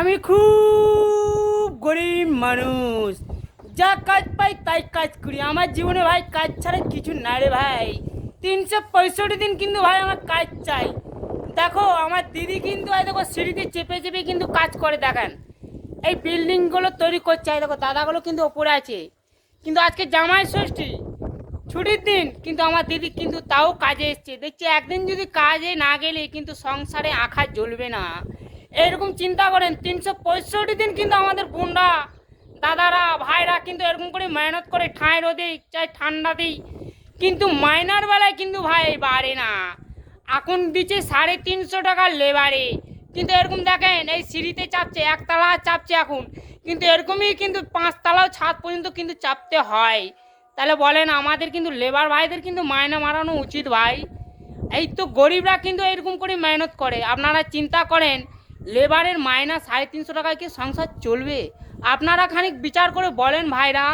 আমি খুব গরিব মানুষ, যা কাজ পাই তাই কাজ করি। আমার জীবনে ভাই কাজ ছাড়া কিছু না রে ভাই। 365 দিন কিন্তু ভাই আমার কাজ চাই। দেখো আমার দিদি কিন্তু দেখো সিঁড়িতে চেপে চেপে কিন্তু কাজ করে, দেখেন এই বিল্ডিংগুলো তৈরি করছে। দেখো দাদাগুলো কিন্তু ওপরে আছে, কিন্তু আজকে জামাই ষষ্ঠী ছুটির দিন, কিন্তু আমার দিদি কিন্তু তাও কাজে এসছে। দেখছি একদিন যদি কাজে না গেলে কিন্তু সংসারে আঁখা জ্বলবে না। এরকম চিন্তা করেন 365 দিন কিন্তু আমাদের বোনরা, দাদারা, ভাইরা কিন্তু এরকম করে মেহনত করে, ঠাঁই রোদে চাই ঠান্ডা দিই, কিন্তু মাইনার বেলায় কিন্তু ভাই বাড়ে না। এখন দিচ্ছে 350 টাকা লেবারে, কিন্তু এরকম দেখেন এই সিঁড়িতে চাপছে, একতলা চাপছে এখন, কিন্তু এরকমই কিন্তু 5তলাও ছাদ পর্যন্ত কিন্তু চাপতে হয়। তাহলে বলেন আমাদের কিন্তু লেবার ভাইদের কিন্তু মায়না মারানো উচিত ভাই। এই তো গরিবরা কিন্তু এরকম করে মেহনত করে। আপনারা চিন্তা করেন লেবারের মায়না 350 টাকায় কি সংসার চলবে? আপনারা খানিক বিচার করে বলেন ভাইরা।